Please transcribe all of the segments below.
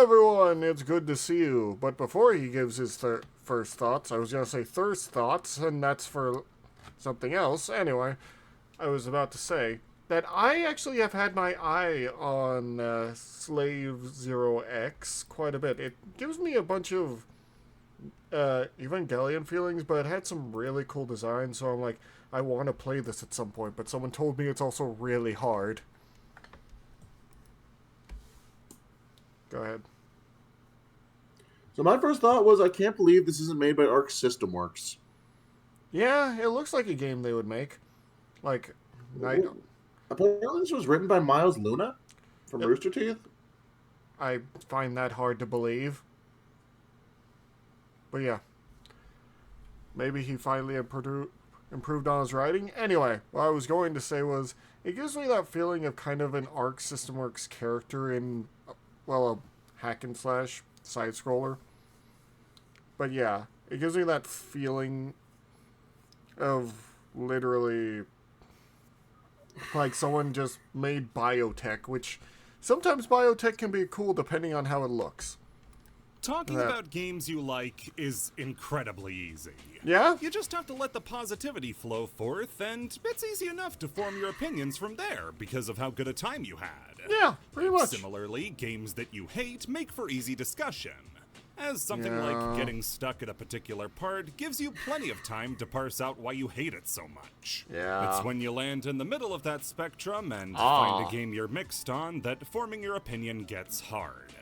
Hello, everyone. It's good to see you. But before he gives his first thoughts, I was going to say thirst thoughts, and that's for something else. Anyway, I was about to say that I actually have had my eye on Slave Zero X quite a bit. It gives me a bunch of Evangelion feelings, but it had some really cool designs, so I'm like, I want to play this at some point, but someone told me it's also really hard. Go ahead. So my first thought was, I can't believe this isn't made by Arc System Works. Yeah, it looks like a game they would make. Like, Apparently this was written by Miles Luna from Rooster Teeth. I find that hard to believe. But yeah. Maybe he finally improved on his writing. Anyway, what I was going to say was, it gives me that feeling of kind of an Arc System Works character in, well, a hack and slash side scroller. But yeah, it gives me that feeling of literally like someone just made biotech, which sometimes biotech can be cool depending on how it looks. Talking about games you like is incredibly easy. Yeah? You just have to let the positivity flow forth, and it's easy enough to form your opinions from there because of how good a time you had. Yeah, pretty much. Similarly, games that you hate make for easy discussion, as something like getting stuck at a particular part gives you plenty of time to parse out why you hate it so much. Yeah. It's when you land in the middle of that spectrum and find a game you're mixed on that forming your opinion gets hard.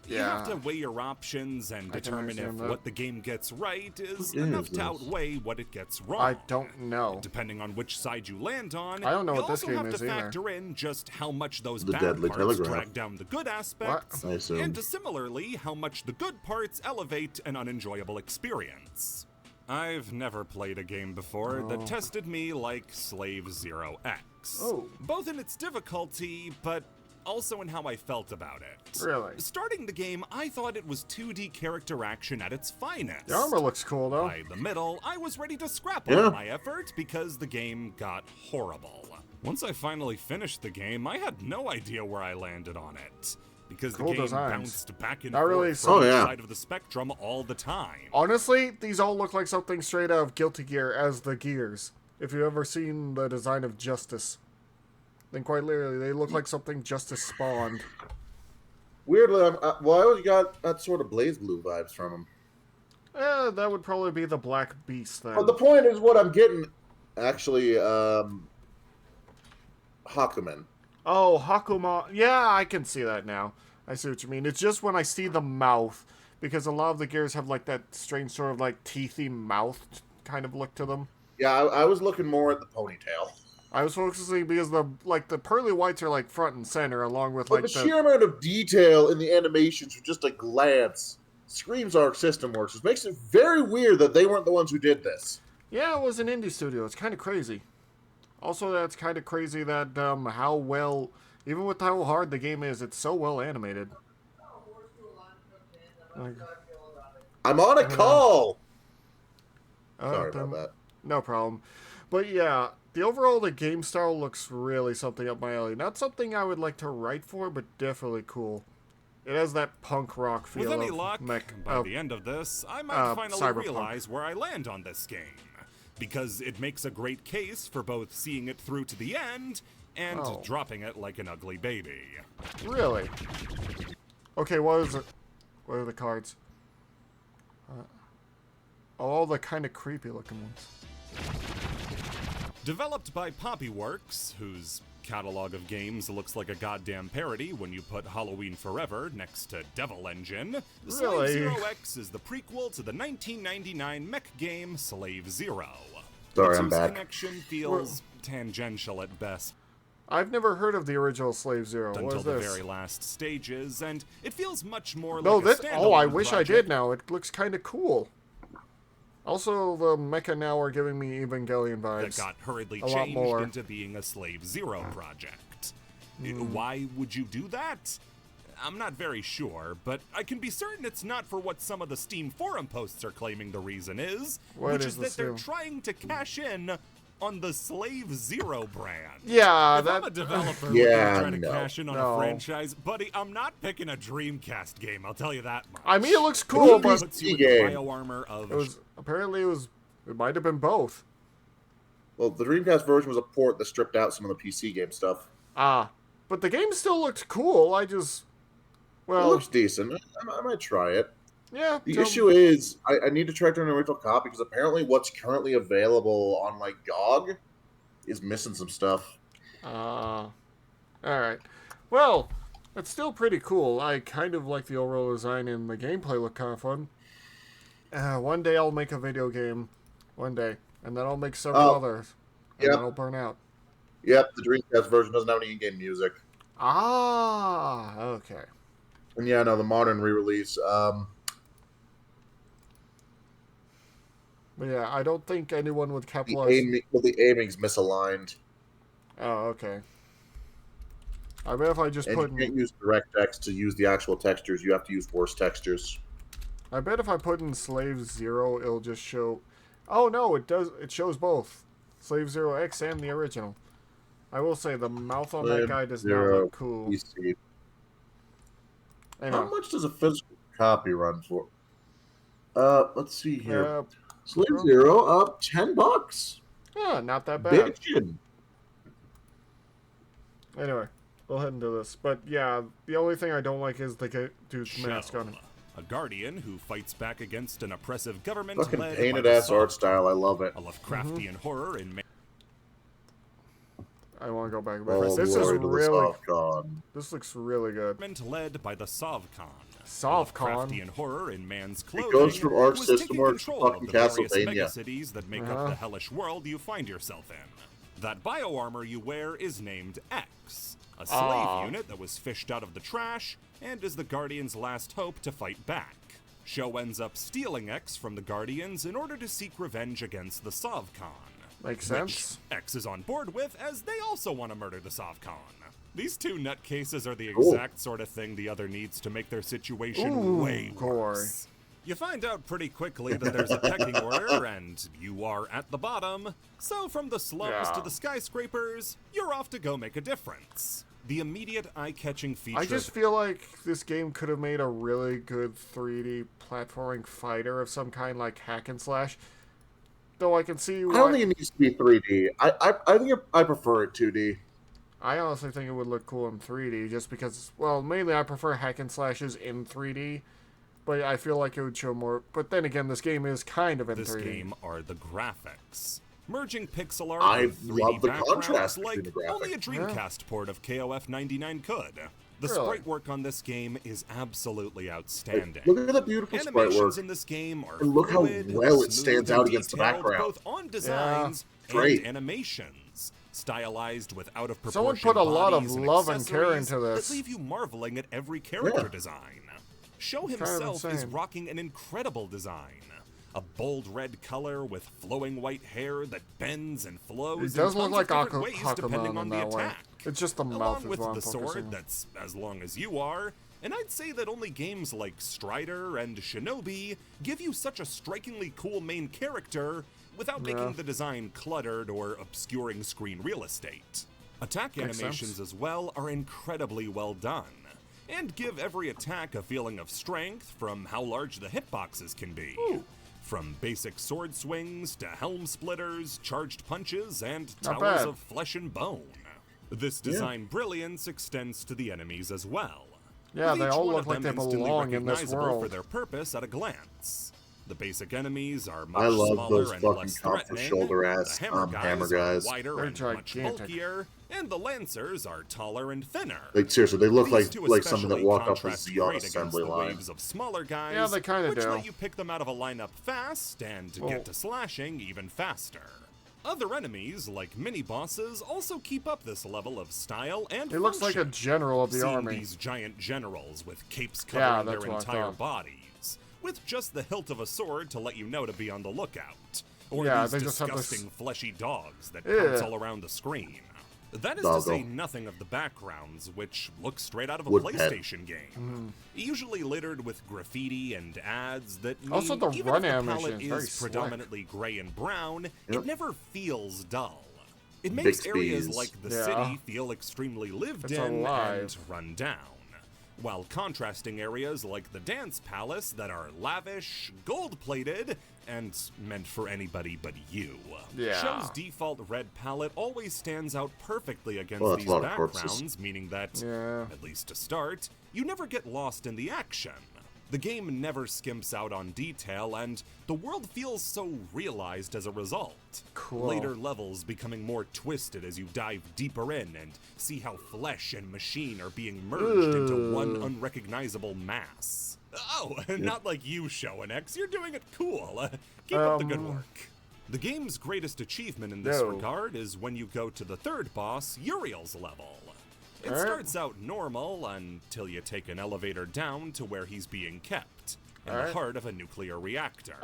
You have to weigh your options and determine if what the game gets right is enough to outweigh what it gets wrong. I don't know. Depending on which side you land on, I don't know you what this also game have is to either. factor in just how much those The bad Deadly parts Telegraph. drag down the good aspects, I assume. and similarly, how much the good parts elevate an unenjoyable experience. I've never played a game before that tested me like Slave Zero X. Both in its difficulty, but also in how I felt about it. Really? Starting the game, I thought it was 2D character action at its finest. The armor looks cool, though. By the middle, I was ready to scrap all my effort because the game got horrible. Once I finally finished the game, I had no idea where I landed on it, because Cool the game designs. bounced back and Not forth really from each yeah. side of the spectrum all the time. Honestly, these all look like something straight out of Guilty Gear as the gears. If you've ever seen the design of Justice, then quite literally, they look like something Justice spawned. Weirdly, I always got that sort of Blaze Blue vibes from him. That would probably be the Black Beast then. But the point is, what I'm getting, actually, Hakumen. Oh, Hakuma. Yeah, I can see that now. I see what you mean. It's just when I see the mouth, because a lot of the gears have like that strange sort of like teethy mouth kind of look to them. Yeah, I was looking more at the ponytail. I was focusing because the pearly whites are like front and center, along with But like the sheer amount of detail in the animations with just a glance screams Arc System Works, which makes it very weird that they weren't the ones who did this. Yeah, it was an indie studio. It's kind of crazy. Also, that's kind of crazy that how well, even with how hard the game is, it's so well animated. I'm on a call! Sorry about that. No problem. But yeah, the game style looks really something up my alley. Not something I would like to write for, but definitely cool. It has that punk rock feel. With any of luck, by the end of this, I might finally Cyberpunk. realize where I land on this game. Because it makes a great case for both seeing it through to the end and dropping it like an ugly baby. Really? Okay, what is it? What are the cards? All the kind of creepy looking ones. Developed by Poppyworks, whose catalog of games looks like a goddamn parody when you put Halloween Forever next to Devil Engine, Slave Zero X is the prequel to the 1999 mech game Slave Zero. Sorry, I'm back. Connection feels tangential at best. I've never heard of the original Slave Zero. What Until is the this? very last stages, and it feels much more No, like a standalone I wish I did project. now. It looks kind of cool. Also, the mecha now are giving me Evangelion vibes. That got hurriedly A lot changed more. into being a Slave Zero project. Why would you do that? I'm not very sure, but I can be certain it's not for what some of the Steam forum posts are claiming the reason is, What which is is the that they're Steam? trying to cash in on the Slave Zero brand. Yeah, if I'm a developer Yeah, trying to no. cash in on No. a franchise, buddy, I'm not picking a Dreamcast game, I'll tell you that much. I mean, it looks cool, but Puts you in game. the bio-armor of... it might have been both. Well, the Dreamcast version was a port that stripped out some of the PC game stuff. But the game still looked cool. It looks decent. I might try it. Yeah. The issue is, I need to track down an original copy because apparently what's currently available on like GOG is missing some stuff. All right. Well, it's still pretty cool. I kind of like the overall design, and the gameplay looked kind of fun. One day I'll make a video game. One day. And then I'll make several others. And then I'll burn out. Yep, the Dreamcast version doesn't have any in-game music. Okay. And yeah, no, the modern re-release. But yeah, I don't think anyone would capitalize. The aiming's misaligned. Oh, okay. I bet if I just And put you can't use DirectX to use the actual textures. You have to use worse textures. I bet if I put in Slave Zero, it'll just show. Oh no, it does. It shows both Slave Zero X and the original. I will say the mouth on that guy does not look cool. PC. Anyway. How much does a physical copy run for? Let's see here. Slave Zero up $10. Yeah, not that bad. Bitchin'. Anyway, go ahead and do this. But yeah, the only thing I don't like is the dude's mask on it. A guardian who fights back against an oppressive government. Fucking led painted by the ass art style. I love it. A Lovecraftian horror in. I want to go back. This looks really good. Led by the Sovkhan. Sovkhan. Lovecraftian horror in man's clothing. It goes from Arc System Works to control fucking of the various Castlevania. megacities that make up the hellish world you find yourself in. That bioarmor you wear is named X, a slave unit that was fished out of the trash and is the Guardians' last hope to fight back. Sho ends up stealing X from the Guardians in order to seek revenge against the Sovkhan. Makes sense. Which X is on board with, as they also want to murder the Sovkhan. These two nutcases are the exact sort of thing the other needs to make their situation way worse. You find out pretty quickly that there's a pecking order, and you are at the bottom. So from the slums to the skyscrapers, you're off to go make a difference. The immediate eye-catching feature... I just feel like this game could have made a really good 3D platforming fighter of some kind, like hack and slash. Though I can see why... I don't think it needs to be 3D. I think I prefer it 2D. I honestly think it would look cool in 3D, just because, well, mainly I prefer hack and slashes in 3D, but I feel like it would show more. But then again, this game is kind of in 3D. This game are the graphics. Merging pixel art I with 3D love the backgrounds contrast like between the graphics. only a Dreamcast port of KOF 99 could. The Really? sprite work on this game is absolutely outstanding. Look at the beautiful sprite Animations work. in this game are And look how fluid, well it smooth, stands and out against the detailed, background. both on designs Great. and animations. Stylized with out of proportion Someone put a lot of bodies and love and care accessories into this. that leave you marveling at every character design. Sho himself is insane. rocking an incredible design. A bold red color with flowing white hair that bends and flows. It does in look tons like of different ways depending Hakuman on in the that way. attack. It's just the mouth Along is with what I'm the focusing sword on. that's as long as you are, and I'd say that only games like Strider and Shinobi give you such a strikingly cool main character without making the design cluttered or obscuring screen real estate. Attack Makes animations sense. as well are incredibly well done, and give every attack a feeling of strength from how large the hitboxes can be. From basic sword swings to helm splitters, charged punches, and Not towers bad. of flesh and bone. This design brilliance extends to the enemies as well. Yeah, with they each all one look of like them they instantly belong in this recognizable world. for their purpose at a glance. The basic enemies are much I love smaller those and fucking less comfort threatening. shoulder-ass, The hammer hammer guys guys. are wider They're and much gigantic. bulkier, and the lancers are taller and thinner. Like seriously, they look These two like something that especially walked off the contrast Xeon great assembly against the line. waves of smaller guys, Yeah, they kinda which do. let you pick them out of a lineup fast and get to slashing even faster. Other enemies, like mini-bosses, also keep up this level of style and It looks like a function. general of the Seeing army. these giant generals with capes Yeah, covering that's their what I entire thought. bodies, with just the hilt of a sword to let you know to be on the lookout. Or Yeah, these they just have this- disgusting fleshy dogs that Ew. pounce all around the screen. That is Doggo. to say nothing of the backgrounds, which look straight out of a Woodpet. PlayStation game. Usually littered with graffiti and ads that mean Also, the even run if the animation palette is very is slick. predominantly gray and brown, Yep. it never feels dull. It makes areas Bixby's. like the Yeah. city feel extremely lived It's in alive. and run down, while contrasting areas like the Dance Palace that are lavish, gold-plated, and meant for anybody but you. Yeah. Show's default red palette always stands out perfectly against Well, that's these a lot of corpses. backgrounds, meaning that, Yeah. at least to start, you never get lost in the action. The game never skimps out on detail, and the world feels so realized as a result. Cool. Later levels becoming more twisted as you dive deeper in and see how flesh and machine are being merged into one unrecognizable mass. Oh, not like you, Showen X. You're doing it cool. Keep up the good work. The game's greatest achievement in this No. regard is when you go to the third boss, Uriel's level. It Alright. starts out normal until you take an elevator down to where he's being kept, in the Alright. heart of a nuclear reactor.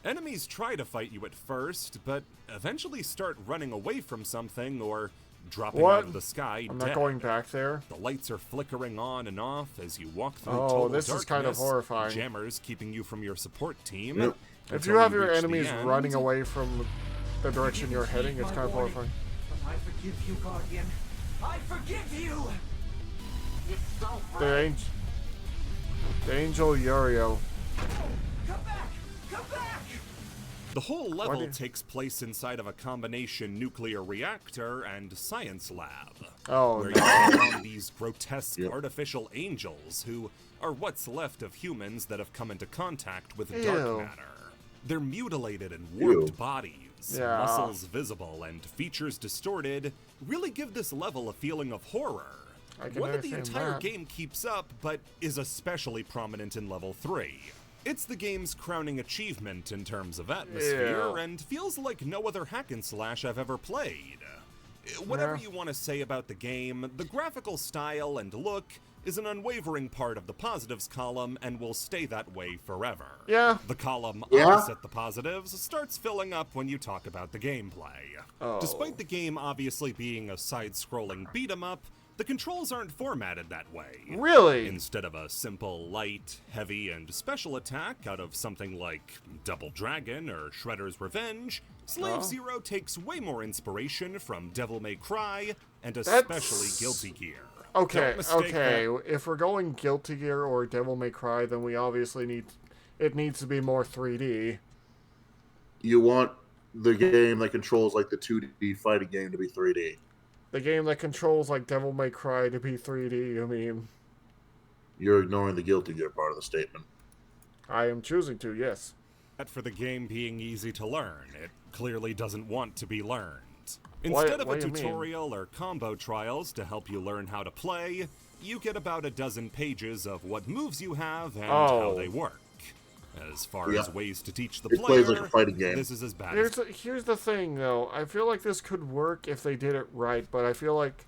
Enemies try to fight you at first, but eventually start running away from something or dropping What? out of the sky I'm dead. not going back there. The lights are flickering on and off as you walk through Oh, total this is kind of darkness, horrifying. Jammers keeping you from your support team. Yep. If until you have your reach the enemies end. running away from the direction you're heading, it's kind of horrifying. But I forgive you, Guardian. I forgive you! It's so The Angel Uriel. Come back! Come back! The whole Why level do- takes place inside of a combination nuclear reactor and science lab. Oh, where no. you take on these grotesque Yep. artificial angels who are what's left of humans that have come into contact with Ew. dark matter. Their mutilated and warped Ew. bodies, Yeah. muscles visible, and features distorted really give this level a feeling of horror. I can One that the understand entire that. game keeps up, but is especially prominent in level 3. It's the game's crowning achievement in terms of atmosphere, Yeah. and feels like no other hack and slash I've ever played. Whatever Yeah. you want to say about the game, the graphical style and look is an unwavering part of the positives column and will stay that way forever. Yeah. The column Yeah. opposite the positives starts filling up when you talk about the gameplay. Oh. Despite the game obviously being a side-scrolling beat-em-up, the controls aren't formatted that way. Really? Instead of a simple light, heavy, and special attack out of something like Double Dragon or Shredder's Revenge, Slave Oh. Zero takes way more inspiration from Devil May Cry and That's- especially Guilty Gear. Okay, Don't mistake okay. that- If we're going Guilty Gear or Devil May Cry, then we obviously needs to be more 3D. You want the game that controls like the 2D fighting game to be 3D. The game that controls like Devil May Cry to be 3D, I mean, You're ignoring the Guilty Gear part of the statement. I am choosing to, yes. For the game being easy to learn, it clearly doesn't want to be learned. What- Instead of what a do you mean? tutorial or combo trials to help you learn how to play, you get about a dozen pages of what moves you have and how Oh. they work. As far Yeah. as ways to teach the It player, plays like a fighting game. this is as bad as Here's the thing, though. I feel like this could work if they did it right, but I feel like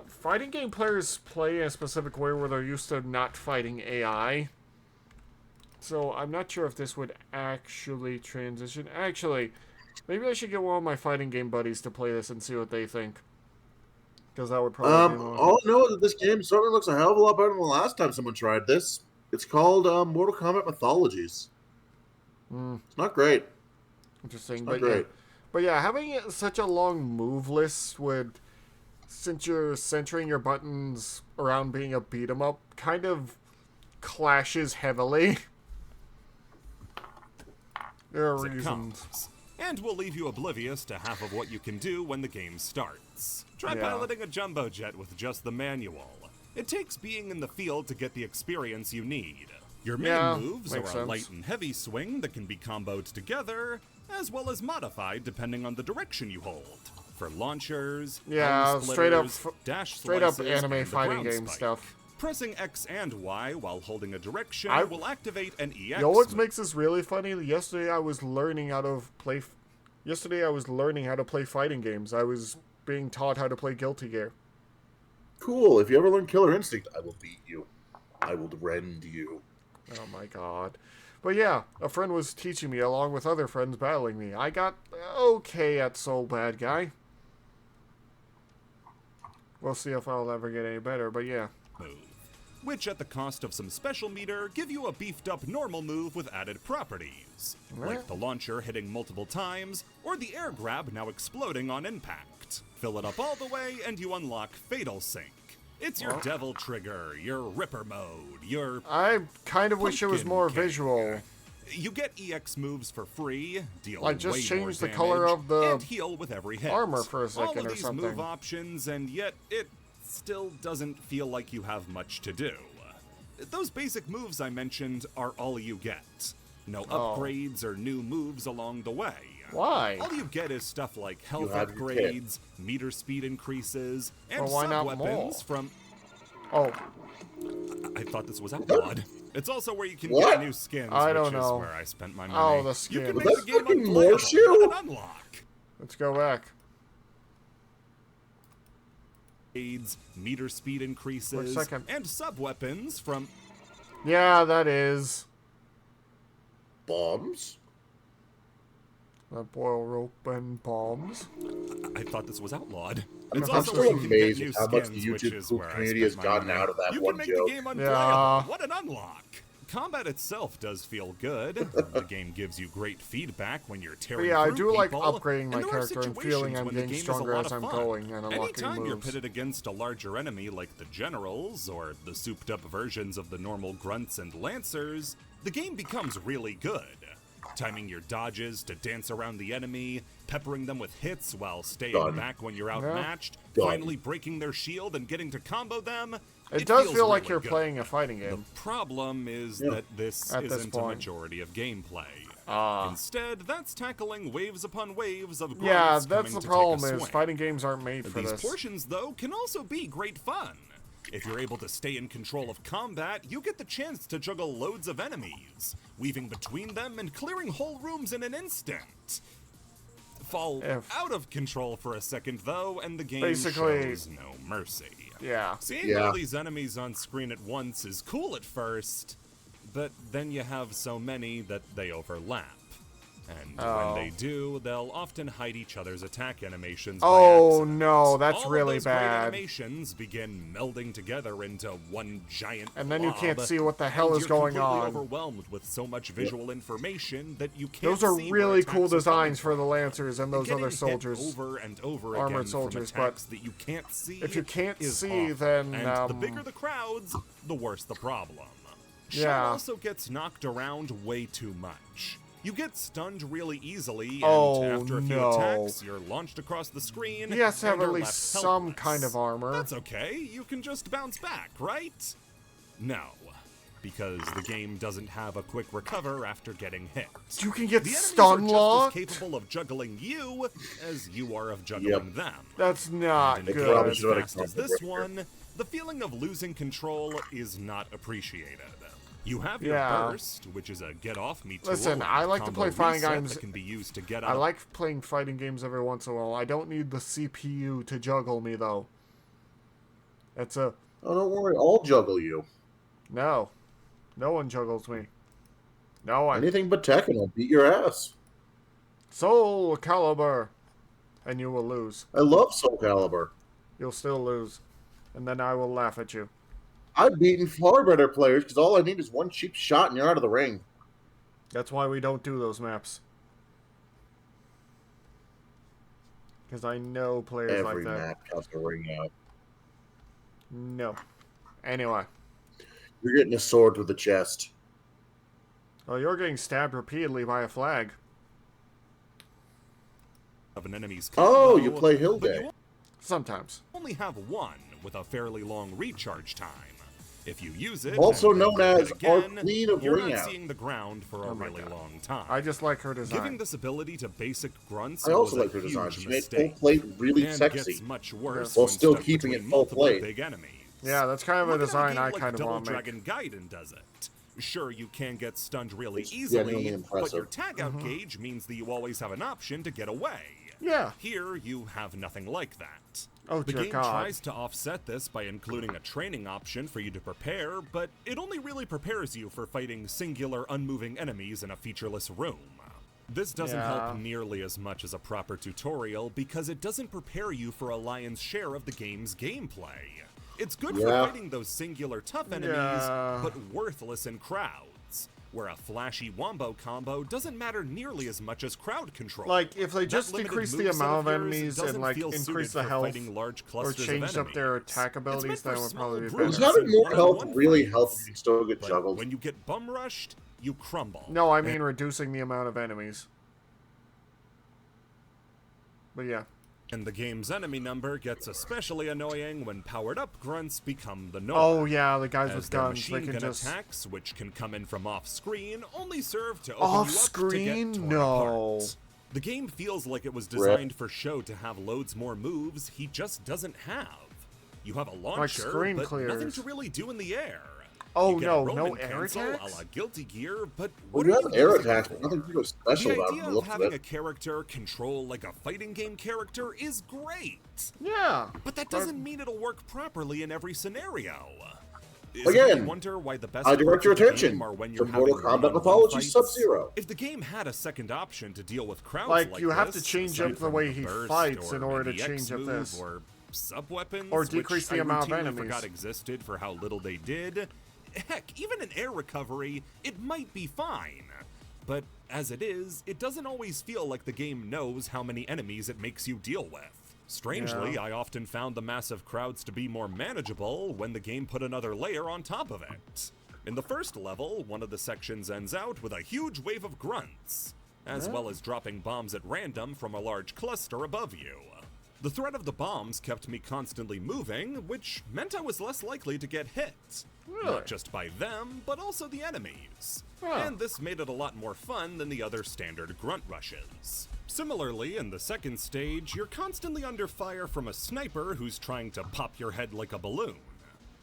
fighting game players play in a specific way where they're used to not fighting AI. So I'm not sure if this would actually transition. Actually, maybe I should get one of my fighting game buddies to play this and see what they think. Because that would probably be more... All I know is that this game certainly looks a hell of a lot better than the last time someone tried this. It's called Mortal Kombat Mythologies. It's not great. Interesting, Not but great. but yeah, having such a long move list would, since you're centering your buttons around being a beat 'em up, kind of clashes heavily. There are it reasons. comes. And will leave you oblivious to half of what you can do when the game starts. Try Yeah. piloting a jumbo jet with just the manual. It takes being in the field to get the experience you need. Your main Yeah, moves are makes a sense. light and heavy swing that can be comboed together, as well as modified depending on the direction you hold. For launchers, Yeah, helm straight up splitters, dash straight up slices, anime and the fighting ground game spike. stuff. Pressing X and Y while holding a direction I- will activate an EX. You know what move. makes this really funny? Yesterday I was learning how to play fighting games. I was being taught how to play Guilty Gear. Cool. If you ever learn Killer Instinct, I will beat you. I will rend you. Oh my god. But yeah, a friend was teaching me along with other friends battling me. I got okay at Soul Bad Guy. We'll see if I'll ever get any better, but yeah. move, which at the cost of some special meter give you a beefed up normal move with added properties, like the launcher hitting multiple times, or the air grab now exploding on impact. Fill it up all the way and you unlock Fatal Sync. It's your devil trigger, your ripper mode, your I kind of wish it was pumpkin more king. visual. You get EX moves for free, deal Like, just way change more the damage, color of the and heal with every hit. armor for a second all of or these something. move options, and yet it still doesn't feel like you have much to do. Those basic moves I mentioned are all you get. No upgrades or new moves along the way. Why? All you get is stuff like health have your upgrades, meter speed increases, and Well, why not sub-weapons more? from... Oh, I thought this was outlawed. It's also where you can What? get new skins, I don't which know. is where I spent my money. Oh, the You skin. can Was make that the game fucking unplayable Morshoe? with an unlock. let's go back. Aids, meter speed increases, second. and sub-weapons from... Yeah, that is. Bombs? The boil rope and bombs. I thought this was outlawed. I'm It's I'm also still where you can get amazed new at how much the skins, which YouTube is cool where I community spent has my gotten money. out of that You one can make joke. the game unplayable. Yeah. What an unlock! Combat itself does feel good. The game gives you great feedback when you're But tearing yeah, I through do like people, upgrading my and there are character and feeling situations I'm when the getting game is a stronger lot as of I'm fun. going and unlocking Anytime you're moves. pitted against a larger enemy like the generals or the souped up versions of the normal grunts and lancers, the game becomes really good. Timing your dodges to dance around the enemy, peppering them with hits while staying Done. back when you're outmatched, Done. finally breaking their shield and getting to combo them. It does feels feel like really you're good. playing a fighting The game. problem is Yeah. that this At this isn't a point. majority of gameplay. Ah. Instead, that's tackling waves upon waves of grunts Yeah, that's coming the to problem take a is swing. fighting games aren't made for These this. portions, though, can also be great fun. If you're able to stay in control of combat, you get the chance to juggle loads of enemies, weaving between them and clearing whole rooms in an instant. Fall out of control for a second, though, and the game Basically- shows no mercy. Yeah. Seeing Yeah. all these enemies on screen at once is cool at first, but then you have so many that they overlap. And when they do, they'll often hide each other's attack animations by Oh accident. no, that's All really of those great bad. animations begin melding together into one giant And then you can't blob, see what the hell and is you're going completely on. overwhelmed with so much visual information that you can't Those are see really where cool attacks are coming designs for the Lancers and those Getting other hit soldiers. over and over armored again soldiers, from but attacks that you can't see. if you can't is see, awful. then, and the bigger the crowds, the worse the problem. Shell Yeah. also gets knocked around way too much. You get stunned really easily, and Oh, after a few no. attacks, you're launched across the screen. He has to have and at are least left some helpless. kind of armor. That's okay. You can just bounce back, right? No, because the game doesn't have a quick recover after getting hit. You can get The enemies stun are just locked? as capable of juggling you as you are of juggling them. That's not And in a good. game as Good. fast as this one, the feeling of losing control is not appreciated. You have your Yeah. burst, which is a get-off-me tool. Listen, I like to combo play fighting reset games- that can be used to get I up. like playing fighting games every once in a while. I don't need the CPU to juggle me, though. It's a... Oh, don't worry, I'll juggle you. No. No one juggles me. No one. Anything but Tekken will beat your ass. Soul Calibur. And you will lose. I love Soul Calibur. You'll still lose. And then I will laugh at you. I've beaten far better players because all I need is one cheap shot and you're out of the ring. That's why we don't do those maps. Because I know players Every like that. map has a ring out. No. Anyway. You're getting a sword to the chest. Well, you're getting stabbed repeatedly by a flag. Of an enemy's Oh, combo, you play Hill but Day. you Sometimes. only have one with a fairly long recharge time. If you use it, Also and then known use as it again, our Queen of you're Ring not Out. seeing the ground for a Oh my really God. long time. I just like her design. Giving this ability to basic grunts I also was like a her design. huge She made full mistake. plate really and sexy. gets much worse While when still stuck keeping it between full multiple plate. big enemies. Yeah, that's kind of a Look at design game I like kind of Double want to make. Dragon Gaiden does it. Sure, you can get stunned really It's easily, genuinely but your impressive. tag-out gauge means that you always have an option to get away. Yeah. Here, you have nothing like that. Oh, The dear game God. tries to offset this by including a training option for you to prepare, but it only really prepares you for fighting singular, unmoving enemies in a featureless room. This doesn't help nearly as much as a proper tutorial because it doesn't prepare you for a lion's share of the game's gameplay. It's good for fighting those singular tough enemies, but worthless in crowds, where a flashy wombo combo doesn't matter nearly as much as crowd control. Like, if they just decrease the amount of enemies and, like, increase the health or changed up their attack abilities, that would probably be better. Does having more health really help if you still get juggled? When you get bum rushed, you crumble. No, I mean reducing the amount of enemies. But yeah. And the game's enemy number gets especially annoying when powered-up grunts become the norm. Oh yeah, the guys with guns, machine they can gun just... attacks, which can come in from off-screen, only serve to open you up to get torn No. apart. The game feels like it was designed for Sho to have loads more moves he just doesn't have. You have a launcher, but nothing to really do in the air. Oh no, no air attacks? A la Guilty Gear, but well, you have air attacks, but nothing to special about the idea of having a character control like a fighting game character is great. Yeah. But that doesn't mean it'll work properly in every scenario. Again, wonder why the best I direct your attention to Mortal Kombat Mythology Sub-Zero. If the game had a second option to deal with crowds like you have to change up the way he fights in order to change up this. Or sub-weapons, or decrease the amount of enemies. Forgot existed for how little they did. Heck, even in air recovery, it might be fine. But as it is, it doesn't always feel like the game knows how many enemies it makes you deal with. Strangely, I often found the massive crowds to be more manageable when the game put another layer on top of it. In the first level, one of the sections ends out with a huge wave of grunts, as well as dropping bombs at random from a large cluster above you. The threat of the bombs kept me constantly moving, which meant I was less likely to get hit. Really? Not just by them, but also the enemies. And this made it a lot more fun than the other standard grunt rushes. Similarly, in the second stage, you're constantly under fire from a sniper who's trying to pop your head like a balloon.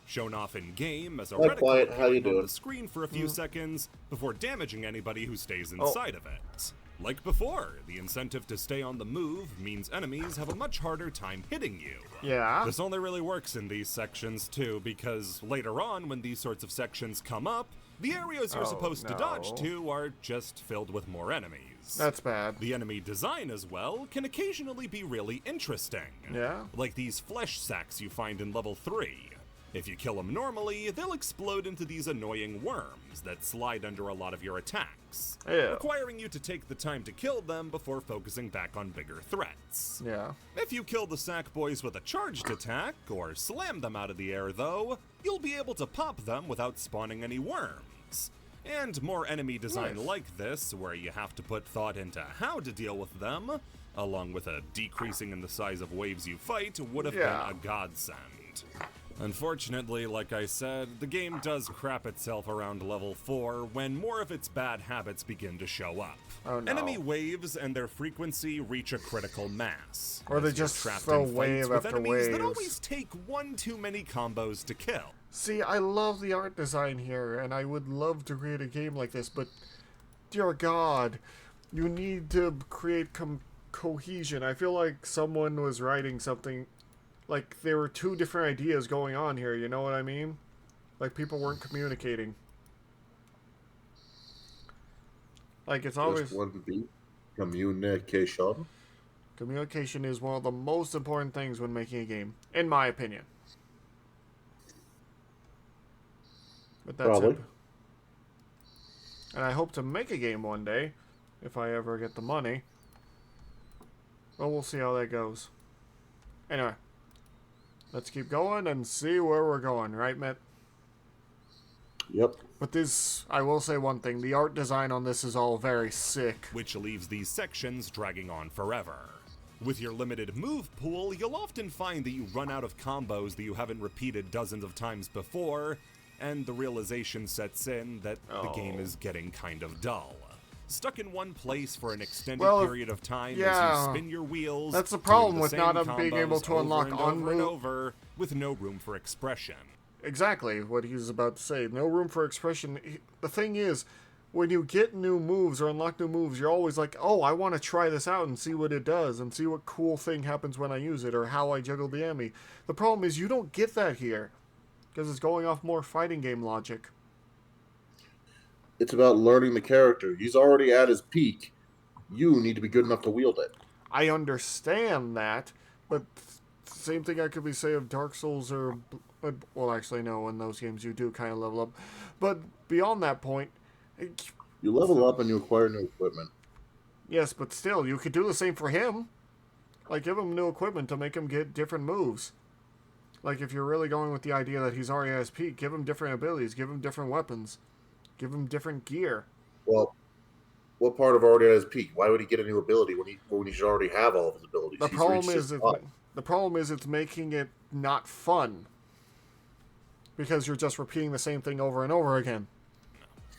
Shown off in-game as a reticle on the screen for a few seconds before damaging anybody who stays inside of it. Like before, the incentive to stay on the move means enemies have a much harder time hitting you. Yeah. This only really works in these sections too, because later on when these sorts of sections come up, the areas you're supposed to dodge to are just filled with more enemies. That's bad. The enemy design as well can occasionally be really interesting. Yeah? Like these flesh sacks you find in level 3. If you kill them normally, they'll explode into these annoying worms that slide under a lot of your attacks, requiring you to take the time to kill them before focusing back on bigger threats. Yeah. If you kill the sack boys with a charged attack, or slam them out of the air though, you'll be able to pop them without spawning any worms. And more enemy design like this, where you have to put thought into how to deal with them, along with a decreasing in the size of waves you fight, would have been a godsend. Unfortunately, like I said, the game does crap itself around level 4 when more of its bad habits begin to show up. Oh, no. Enemy waves and their frequency reach a critical mass. Or they just throw wave after wave. That always take one too many combos to kill. See, I love the art design here, and I would love to create a game like this, but dear God, you need to create cohesion. I feel like someone was writing something. Like, there were two different ideas going on here, you know what I mean? Like, people weren't communicating. Like, it's always... Just wouldn't be communication. Communication is one of the most important things when making a game, in my opinion. But that's it. And I hope to make a game one day, if I ever get the money. Well, we'll see how that goes. Anyway. Let's keep going and see where we're going, right, Mitt? Yep. But this, I will say one thing, the art design on this is all very sick. Which leaves these sections dragging on forever. With your limited move pool, you'll often find that you run out of combos that you haven't repeated dozens of times before, and the realization sets in that the game is getting kind of dull. Stuck in one place for an extended period of time as you spin your wheels. That's the problem with not being able to unlock over and over, with no room for expression. Exactly what he was about to say. No room for expression. The thing is, when you get new moves or unlock new moves, you're always like, oh, I want to try this out and see what it does and see what cool thing happens when I use it or how I juggle the enemy. The problem is you don't get that here because it's going off more fighting game logic. It's about learning the character. He's already at his peak. You need to be good enough to wield it. I understand that, but same thing I could be say of Dark Souls or... Well, actually, no, in those games you do kind of level up. But beyond that point... You level up and you acquire new equipment. Yes, but still, you could do the same for him. Like, give him new equipment to make him get different moves. Like, if you're really going with the idea that he's already at his peak, give him different abilities, give him different weapons, give him different gear. Well, what part of already at his peak? Why would he get a new ability when he should already have all of his abilities? The problem is it's making it not fun. Because you're just repeating the same thing over and over again.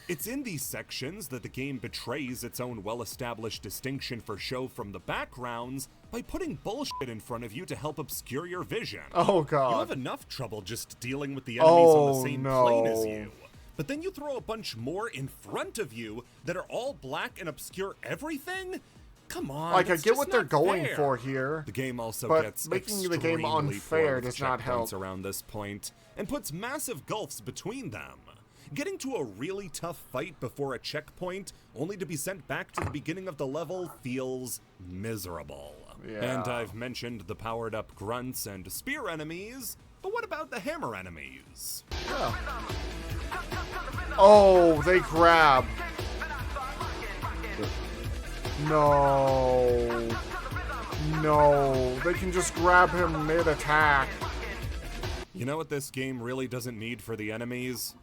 It's in these sections that the game betrays its own well-established distinction for show from the backgrounds by putting bullshit in front of you to help obscure your vision. Oh, God. You have enough trouble just dealing with the enemies on the same plane as no. you. But then you throw a bunch more in front of you that are all black and obscure everything? Come on, Like, I that's get just what they're not going fair. for here. The game also but gets making the game extremely unfair poor with does not help. checkpoints around this point, and puts massive gulfs between them. Getting to a really tough fight before a checkpoint, only to be sent back to the beginning of the level, feels miserable. Yeah. And I've mentioned the powered-up grunts and spear enemies, but what about the hammer enemies? Yeah. Oh, they grab. No. No. They can just grab him mid-attack. You know what this game really doesn't need for the enemies?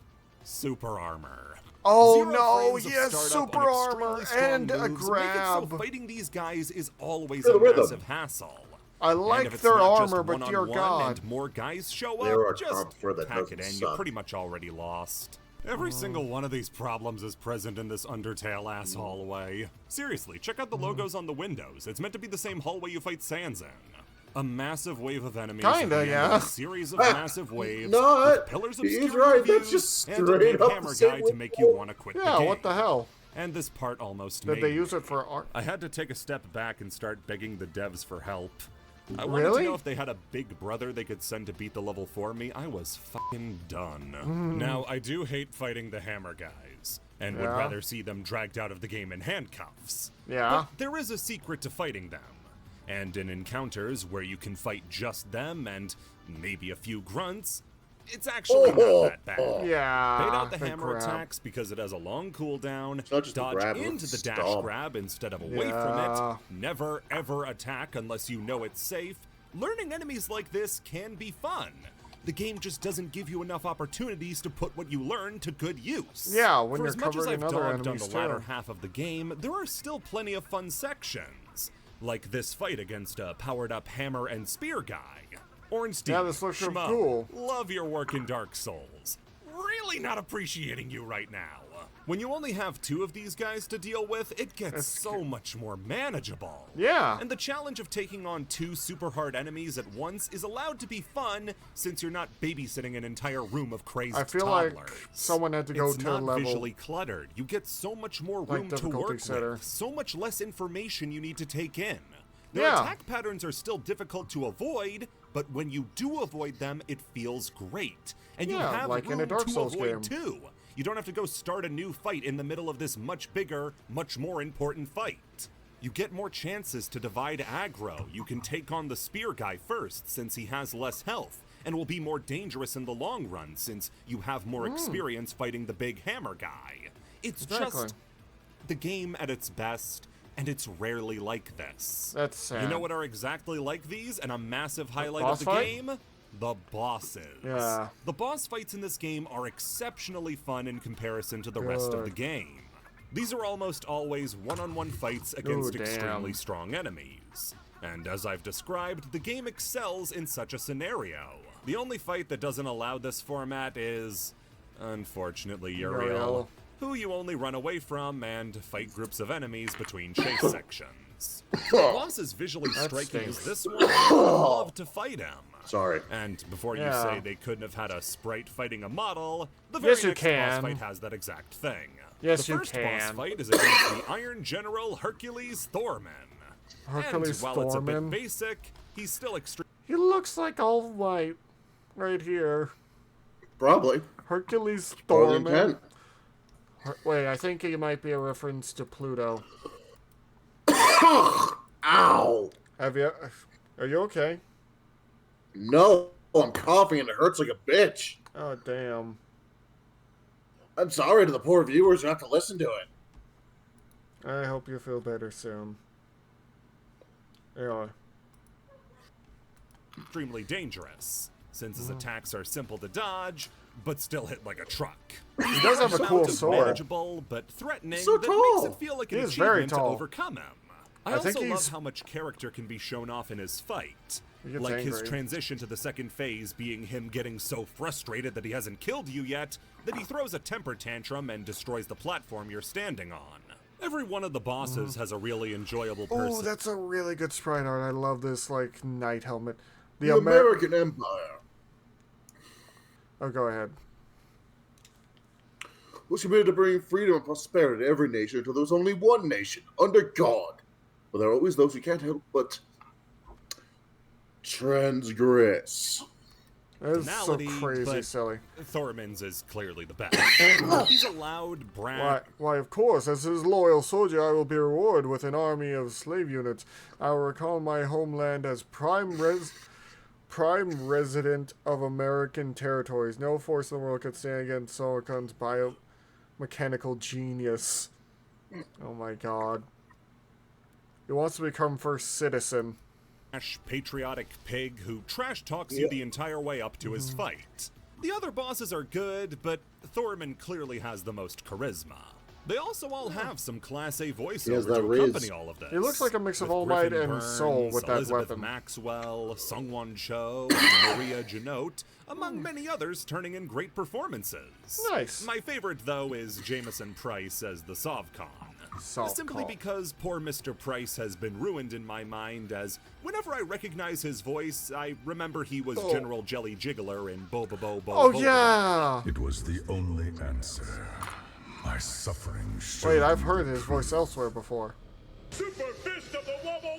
Super armor. Oh, Zero no, frames of yes, startup super and extremely armor strong and a moves make it so grab. fighting these guys is always Feel a the rhythm. massive hassle. I And like if it's their not just armor, but dear one-on-one God. and more guys show There are up, just comps for that pack it doesn't in. suck. You're pretty much already lost. Every single one of these problems is present in this Undertale-ass hallway. Seriously, check out the logos on the windows. It's meant to be the same hallway you fight Sans in. A massive wave of enemies. Kinda, at the end of yeah. A series of massive waves. No, with pillars he's obscuring right. view, That's just and a straight big up hammer the same guide to make you want to quit the Yeah, game. what the hell? And this part almost Did made they use me. it for art? I had to take a step back and start begging the devs for help. I wanted Really? to know if they had a big brother they could send to beat the level for me. I was fucking done. Now, I do hate fighting the hammer guys, and would Yeah. rather see them dragged out of the game in handcuffs. Yeah. But there is a secret to fighting them. And in encounters where you can fight just them and maybe a few grunts, it's actually not that bad. Yeah. Bait out the they hammer grab. attacks because it has a long cooldown. not just a Dodge grab, into the it's dash stomp. grab instead of away Yeah. from it. Never ever attack unless you know it's safe. Learning enemies like this can be fun. The game just doesn't give you enough opportunities to put what you learn to good use. Yeah, when For you're as much as covered in I've other dogged on enemies, the latter too. half of the game, there are still plenty of fun sections. Like this fight against a powered-up hammer and spear guy. Ornstein, Yeah, this looks real Schmo, cool. love your work in Dark Souls. Really not appreciating you right now. When you only have two of these guys to deal with, it gets That's so much more manageable. Yeah. And the challenge of taking on two super hard enemies at once is allowed to be fun since you're not babysitting an entire room of crazy I feel toddlers. like someone had to go It's to not a level. visually cluttered. You get so much more Like room to difficulty work setter. with, so much less information you need to take in. Their Yeah. attack patterns are still difficult to avoid, but when you do avoid them, it feels great. And you Yeah, have like in a room Dark to Souls avoid game. too. You don't have to go start a new fight in the middle of this much bigger, much more important fight. You get more chances to divide aggro. You can take on the spear guy first, since he has less health, and will be more dangerous in the long run, since you have more experience fighting the big hammer guy. It's Exactly. just the game at its best, and it's rarely like this. That's sad. You know what are exactly like these, and a massive highlight boss of the fight? game? The bosses. Yeah. The boss fights in this game are exceptionally fun in comparison to the rest of the Good. game. These are almost always one-on-one fights against Ooh, damn. extremely strong enemies. And as I've described, the game excels in such a scenario. The only fight that doesn't allow this format is, unfortunately, Uriel, Uriel. who you only run away from and fight groups of enemies between chase sections. The boss is visually That striking as stinks. this one, I would love to fight him. Sorry. And before you Yeah. say they couldn't have had a sprite fighting a model, the very Yes, you next boss can. fight has that exact thing. Yes, the you first boss can. fight is against the Iron General Hercules Thorman. Hercules and while it's a Thorman. bit basic, he's still extremely He looks like All Might right here. Probably. Hercules Part of the Thorman. intent. Wait, I think it might be a reference to Pluto. Ow! Have you? Are you okay? No, I'm coughing and it hurts like a bitch. Oh damn. I'm sorry to the poor viewers who have to listen to it. I hope you feel better soon. Yeah. Extremely dangerous, since his attacks are simple to dodge, but still hit like a truck. He does have a cool Amount of sword. manageable, but threatening So that tall. makes it feel like He an is very achievement to tall. overcome him. I I think also love he's- how much character can be shown off in his fight. He gets Like his angry. transition to the second phase being him getting so frustrated that he hasn't killed you yet, that he throws a temper tantrum and destroys the platform you're standing on. Every one of the bosses has a really enjoyable person. Oh, that's a really good sprite art. I love this, like, knight helmet. The American Empire Oh, go ahead. was committed to bringing freedom and prosperity to every nation until there was only one nation, under God. But there are always those who can't help but transgress. That is so Tonality, crazy but silly. Thorman's is clearly the best. He's a loud, brash, Why, of course, as his loyal soldier, I will be rewarded with an army of slave units. I will recall my homeland as prime resident of American territories. No force in the world could stand against Solicon's biomechanical genius. Oh my god. He wants to become first citizen. patriotic pig who trash talks you the entire way up to his fight. The other bosses are good, but Thorman clearly has the most charisma. They also all have some Class A voiceover that to riz. accompany all of this. He looks like a mix of With All Might Griffin and Burns, Soul with that Elizabeth weapon. Maxwell, Sungwon Cho, and Maria Genote, among many others turning in great performances. Nice. My favorite, though, is Jameson Price as the Sovcon. Simply Sovcon. because poor Mr. Price has been ruined in my mind, as whenever I recognize his voice, I remember he was General Jelly Jiggler in Boba Bo Bo. Oh, Boba. yeah! It was the only answer. My suffering showed Wait, I've me heard the his voice truth. elsewhere before. Super Fist of the Wubble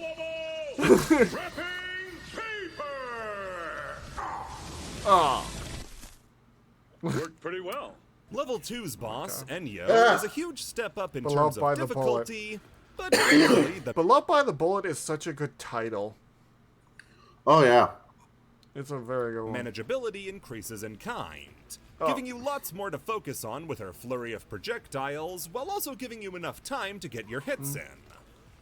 Wubble! Wrapping paper! Ah. Worked pretty well. Level 2's boss, Enyo, Ah. is a huge step up in Beloved terms by of the bullet. difficulty, but really, the Beloved by the Bullet is such a good title. Oh, yeah. It's a very good one. manageability increases in kind, Oh. giving you lots more to focus on with her flurry of projectiles, while also giving you enough time to get your hits in.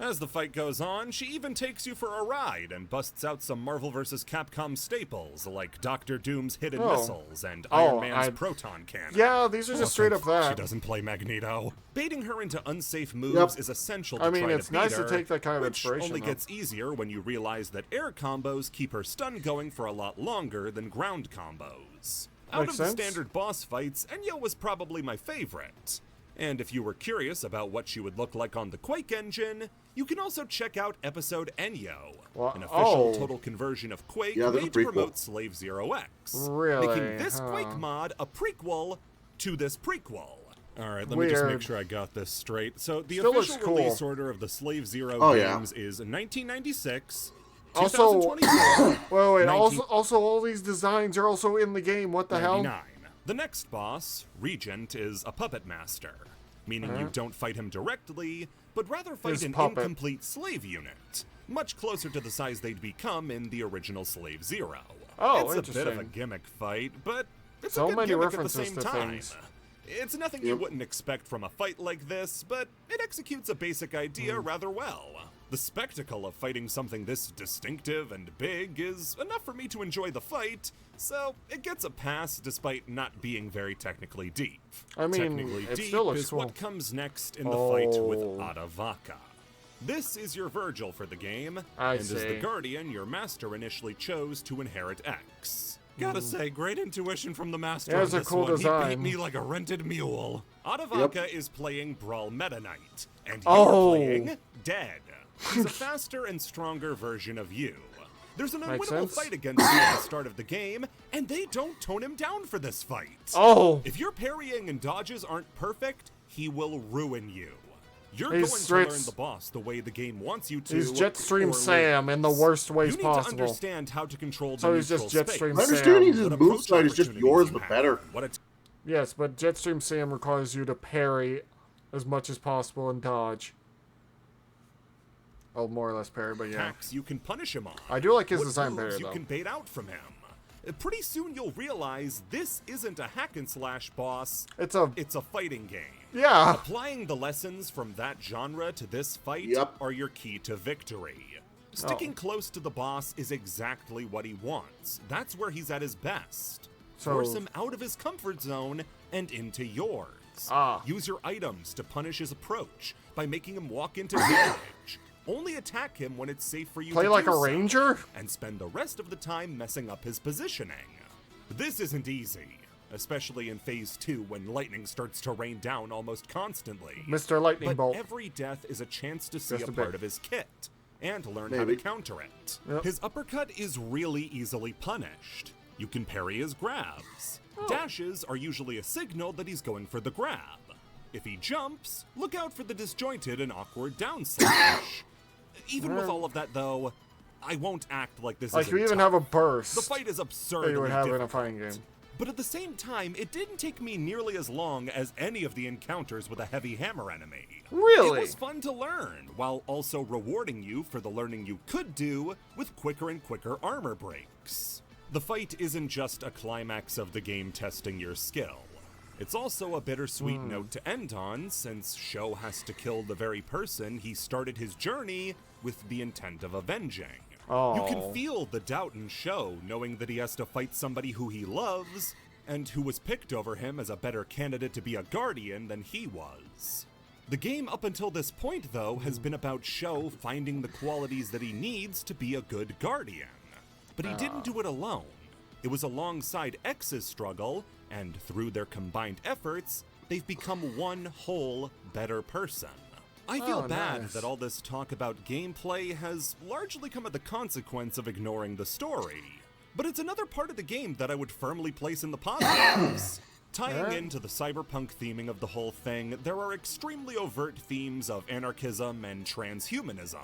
As the fight goes on, she even takes you for a ride and busts out some Marvel vs. Capcom staples like Doctor Doom's hidden Oh. missiles and Oh, Iron Man's I- proton cannon. Yeah, these are just straight up She that. doesn't play Magneto. Baiting her into unsafe moves Yep. is essential to I mean, try it's to beat nice to her, take that kind of which inspiration, only though. gets easier when you realize that air combos keep her stun going for a lot longer than ground combos. Out Makes of the sense. standard boss fights, Enyo was probably my favorite. And if you were curious about what she would look like on the Quake engine, you can also check out episode Enyo, Wha- an official oh. total conversion of Quake Yeah, there's a made to prequel. promote Slave Zero X, Really? making this Huh. Quake mod a prequel to this prequel. All right, let me just make Weird. sure I got this straight. So the Still looks official cool. release order of the Slave Zero Oh, yeah. games is 1996, Also, 2024, wait, 19 also all these designs are also in the game. What the hell? 99. The next boss, Regent, is a puppet master, meaning you don't fight him directly, but rather fight His an puppet. incomplete slave unit, much closer to the size they'd become in the original Slave Zero. Oh, it's a bit of a interesting. gimmick fight, but it's So a good many gimmick at the references same to time. things. It's nothing you wouldn't expect from a fight like this, but it executes a basic idea Hmm. rather well. The spectacle of fighting something this distinctive and big is enough for me to enjoy the fight, so it gets a pass despite not being very technically deep. I mean, Technically it deep still looks is cool. what comes next in the fight with Oh. Adavaka. This is your Virgil for the game, I and as the see. Guardian, your master initially chose to inherit X. Gotta say, great intuition from the master Yeah, on it's a this cool one. He design. beat me like a rented mule. Adavaka is playing Brawl Meta Knight, and you're Oh. playing Dead. He's a faster and stronger version of you. There's an Makes unwinnable sense. fight against you at the start of the game, and they don't tone him down for this fight. Oh, If your parrying and dodges aren't perfect, he will ruin you. You're He's going straight- to learn the boss the way the game wants you to. he's Jetstream or Sam in the lose. worst ways You need possible. to understand how to control the So he's just neutral Jetstream space. My Sam. understanding is his What move approach side is just opportunities yours, you but have. better. What a Yes, but Jetstream Sam requires you to parry as much as possible and dodge. I'll more or less parry, but yeah. Attacks you can punish him on. I do like his What design moves better, you though. can bait out from him. Pretty soon you'll realize this isn't a hack and slash boss. It's a fighting game. yeah. Applying the lessons from that genre to this fight Yep. are your key to victory. Sticking close to the boss is exactly what he wants. That's where he's at his best. So- Force him out of his comfort zone and into yours. Use your items to punish his approach by making him walk into damage. Only attack him when it's safe for you Play to like do a so, ranger? and spend the rest of the time messing up his positioning. This isn't easy, especially in Phase 2 when lightning starts to rain down almost constantly. Mr. Lightning But Bolt. every death is a chance to see Just a a bit. part of his kit and learn how to Maybe. counter it. Yep. His uppercut is really easily punished. You can parry his grabs. Oh. Dashes are usually a signal that he's going for the grab. If he jumps, look out for the disjointed and awkward down slash. Even with all of that, though, I won't act like this Like, isn't you even tough. have a burst The fight is that absurdly you would have in a difficult. fighting game. But at the same time, it didn't take me nearly as long as any of the encounters with a heavy hammer enemy. Really? It was fun to learn, while also rewarding you for the learning you could do with quicker and quicker armor breaks. The fight isn't just a climax of the game testing your skill. It's also a bittersweet note to end on, since Sho has to kill the very person he started his journey with the intent of avenging. You can Oh. feel the doubt in Sho, knowing that he has to fight somebody who he loves, and who was picked over him as a better candidate to be a guardian than he was. The game up until this point, though, has been about Sho finding the qualities that he needs to be a good guardian. But he didn't do it alone. It was alongside X's struggle, and through their combined efforts, they've become one whole, better person. I feel Oh, bad nice. that all this talk about gameplay has largely come at the consequence of ignoring the story. But it's another part of the game that I would firmly place in the positives. Tying into the cyberpunk theming of the whole thing, there are extremely overt themes of anarchism and transhumanism.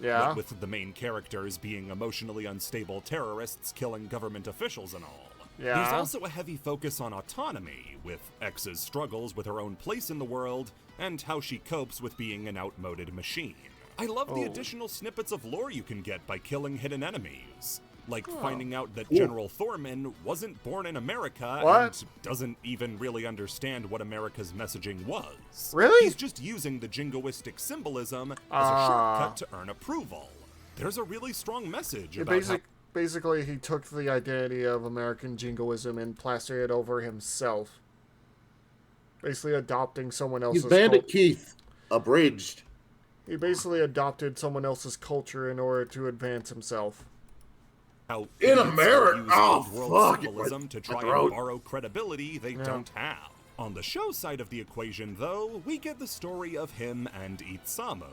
Yeah. What with the main characters being emotionally unstable terrorists killing government officials and all. Yeah. There's also a heavy focus on autonomy, with X's struggles with her own place in the world and how she copes with being an outmoded machine. I love the additional snippets of lore you can get by killing hidden enemies. Like finding out that General Thorman wasn't born in America What? and doesn't even really understand what America's messaging was. Really? He's just using the jingoistic symbolism as a shortcut to earn approval. There's a really strong message about how Basically, he took the identity of American jingoism and plastered it over himself. Basically adopting someone else's He's Bandit Keith, abridged. He basically adopted someone else's culture in order to advance himself. how In idiots America- use oh, old world fuck, symbolism my to try throat. and borrow credibility they don't have. On the show side of the equation, though, we get the story of him and Itsamu,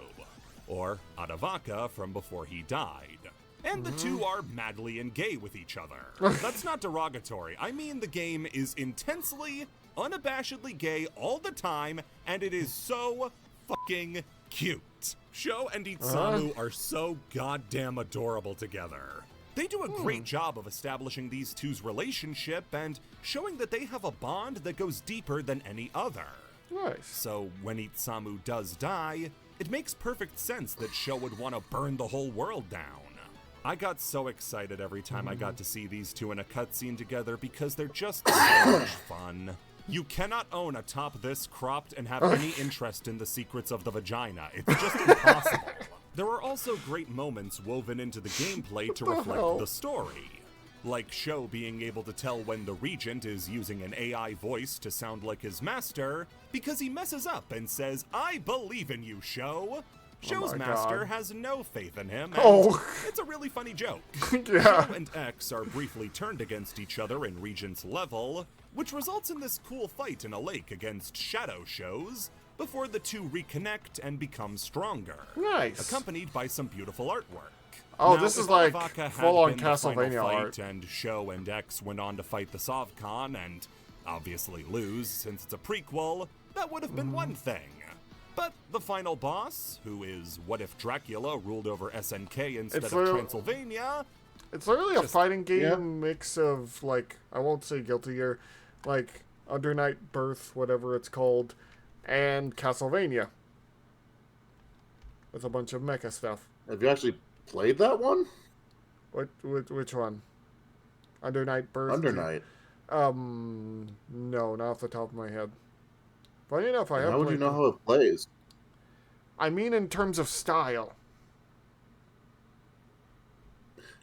or Adavaka from before he died. And the two are madly and gay with each other. That's not derogatory. I mean, the game is intensely, unabashedly gay all the time, and it is so fucking cute. Sho and Itsamu are so goddamn adorable together. They do a great job of establishing these two's relationship and showing that they have a bond that goes deeper than any other. Nice. So when Itsamu does die, it makes perfect sense that Sho would want to burn the whole world down. I got so excited every time I got to see these two in a cutscene together because they're just so much fun. You cannot own a top this cropped and have any interest in the secrets of the vagina. It's just impossible. There are also great moments woven into the gameplay to reflect the story. Like Sho being able to tell when the Regent is using an AI voice to sound like his master because he messes up and says, "I believe in you, Sho." Sho's my master God. has no faith in him, and Oh. it's a really funny joke. Yeah. Sho and X are briefly turned against each other in Regent's level, which results in this cool fight in a lake against Shadow Shows, before the two reconnect and become stronger. Nice. Accompanied by some beautiful artwork. Oh, Now, this if is like Adavaka had full-on been the final Castlevania fight art. And Sho and X went on to fight the Sovkhan and obviously lose since it's a prequel, that would have been one thing. But the final boss, who is what if Dracula ruled over SNK instead It's of literally- Transylvania, It's literally a fighting game yeah. mix of, like, I won't say Guilty Gear, like, Under Night Birth, whatever it's called, and Castlevania. with a bunch of mecha stuff. Have you actually played that one? Which one? Under Night Birth? Under Night. No, not off the top of my head. Funny enough, I have. How would you know how it plays? I mean, in terms of style.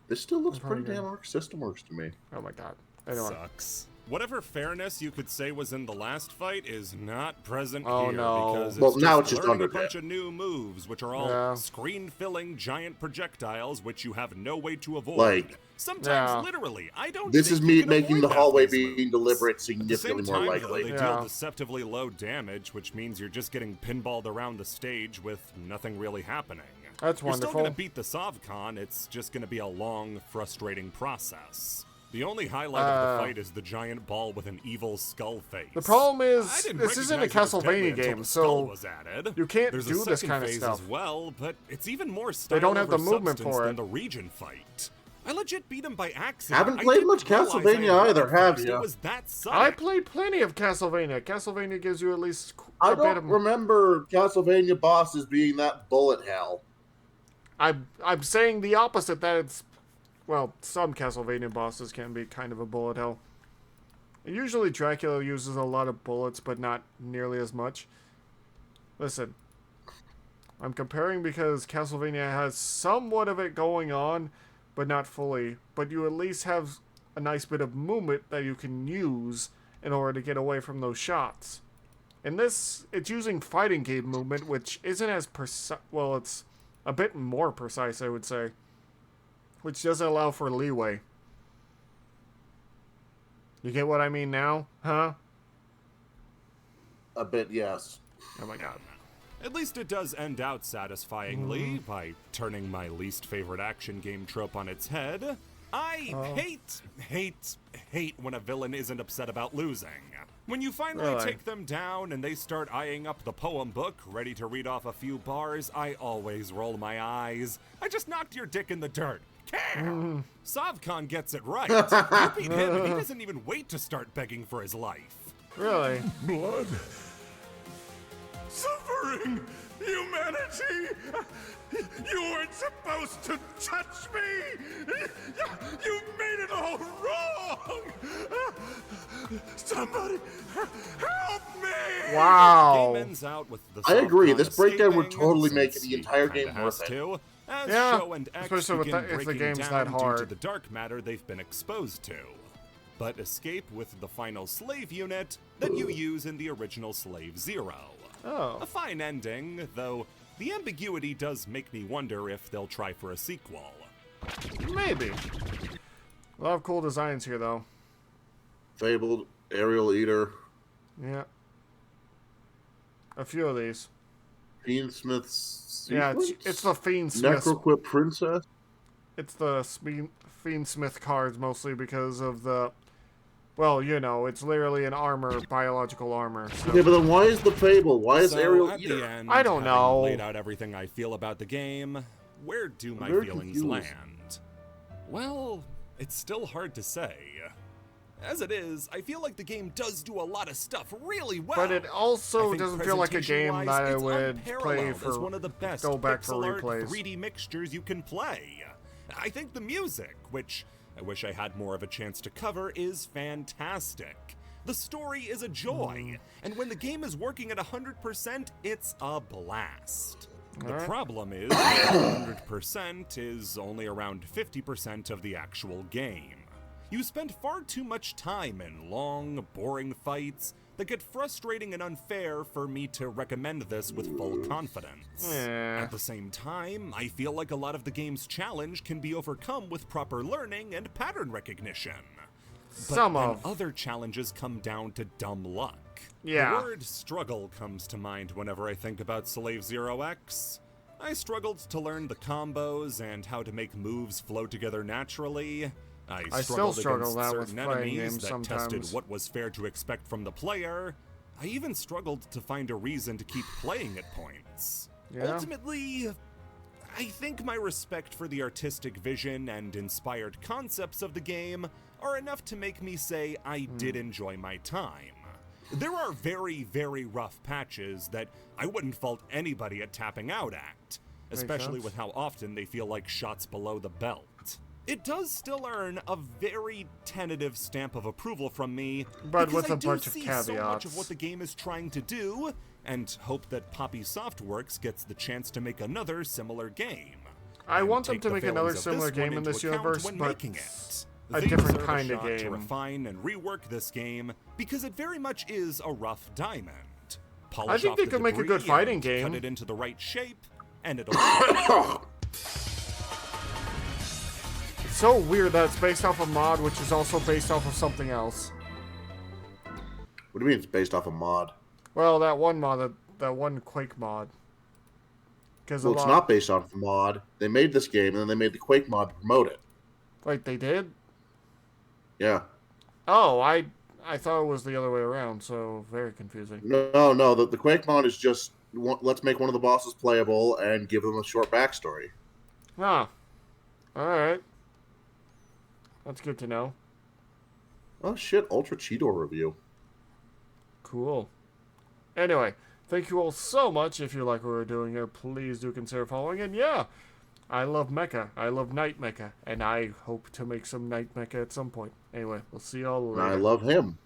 This still looks pretty damn Arc System Works to me. Oh my god. Anyway. Sucks. Whatever fairness you could say was in the last fight is not present Oh, here no. because Well, it's now just it's just learning a Under bunch Night. of new moves, which are all Yeah. screen-filling giant projectiles, which you have no way to avoid. Like, sometimes Yeah. literally, I don't. This think is you me can making avoid the half hallway these being moves. deliberate At the same significantly more time, though, likely. they Yeah. deal deceptively low damage, which means you're just getting pinballed around the stage with nothing really happening. That's You're still wonderful. going to beat the Sovcon, it's just going to be a long, frustrating process. The only highlight of the fight is the giant ball with an evil skull face. The problem I is, didn't this isn't a recognize it was deadly Castlevania until game, the skull so was added. you can't There's do a this second kind of phase stuff. as well, but it's even more They don't style have the over movement substance for than it. the region fight. I legit beat him by accident. Haven't I played didn't much realize I Castlevania had either, it have first. ya? It was that sudden. I played plenty of Castlevania. Castlevania gives you at least I a bit don't of. remember Castlevania bosses being that bullet hell. I'm saying the opposite. That it's, well, some Castlevania bosses can be kind of a bullet hell. Usually Dracula uses a lot of bullets, but not nearly as much. Listen, I'm comparing because Castlevania has somewhat of it going on, but not fully. But you at least have a nice bit of movement that you can use in order to get away from those shots. In this, it's using fighting game movement, which isn't as precise. Well, it's a bit more precise, I would say, which doesn't allow for leeway. You get what I mean now? Huh? A bit, yes. Oh my god. At least it does end out satisfyingly by turning my least favorite action game trope on its head. I hate when a villain isn't upset about losing. When you finally Really? take them down and they start eyeing up the poem book, ready to read off a few bars, I always roll my eyes. I just knocked your dick in the dirt. Care! Sovcon gets it right. You beat him and he doesn't even wait to start begging for his life. Really? Blood. Suffering! Humanity! You weren't supposed to touch me! You made it all wrong! Somebody help me! Wow. Game ends out with the I agree, Sovcon this breakdown would escaping, totally make since the he entire kinda game has worth it. to, as Yeah, Show and X especially with begin if the breaking game's down that due to hard. the dark matter they've been exposed to. But escape with the final slave unit that you use in the original Slave Zero. Oh. A fine ending, though the ambiguity does make me wonder if they'll try for a sequel. Maybe. A lot of cool designs here, though. Fabled, Aerial Eater, Yeah. A few of these. Fiendsmith's Yeah, it's the Fiend Smith. Necroquip Princess. It's the Fiend Smith cards mostly because of the. Well, you know, it's literally an armor, biological armor. So. Okay, but then why is the Fable? Why is So, Aerial at Eater? the end, I don't having know. laid out everything I feel about the game, where do my very feelings confused. land? Well, it's still hard to say. As it is, I feel like the game does do a lot of stuff really well. But it also I think doesn't feel like a game presentation-wise, that I it's would play unparalleled as for. one of the best go back for pixel art replays. 3D mixtures you can play. I think the music, which I wish I had more of a chance to cover, is fantastic. The story is a joy, and when the game is working at 100%, it's a blast. The Alright. problem is that 100% is only around 50% of the actual game. You spend far too much time in long, boring fights that get frustrating and unfair for me to recommend this with full confidence. Yeah. At the same time, I feel like a lot of the game's challenge can be overcome with proper learning and pattern recognition. But Some then of. other challenges come down to dumb luck. Yeah. The word struggle comes to mind whenever I think about Slave Zero X. I struggled to learn the combos and how to make moves flow together naturally. I still struggle against that with certain playing enemies games that sometimes. tested what was fair to expect from the player. I even struggled to find a reason to keep playing at points. Yeah. Ultimately, I think my respect for the artistic vision and inspired concepts of the game are enough to make me say I did enjoy my time. There are very, very rough patches that I wouldn't fault anybody at tapping out at. especially sense. with how often they feel like shots below the belt. It does still earn a very tentative stamp of approval from me, But because with I a do bunch of see so much caveats. of what the game is trying to do, and hope that Poppy Softworks gets the chance to make another similar game. I And want them take to the make another failings of similar this one game in into this account universe, when but making it. a They different deserve kind of shot to game. refine and rework this game, because it very much is a rough diamond. Polish I think off they the could make a debris good fighting and game. Cut it into the right shape, and it'll work. It's so weird that it's based off a mod, which is also based off of something else. What do you mean it's based off a mod? Well, that one mod, that one Quake mod. Because Well, it's not based off a mod. They made this game, and then they made the Quake mod to promote it. Wait, they did? Yeah. Oh, I thought it was the other way around, so very confusing. No. The Quake mod is just, let's make one of the bosses playable and give them a short backstory. Ah. Alright. That's good to know. Oh, shit. Ultra Cheetor review. Cool. Anyway, thank you all so much. If you like what we're doing here, please do consider following. And yeah, I love mecha. I love Night Mecha. And I hope to make some Night Mecha at some point. Anyway, we'll see y'all later. I love him.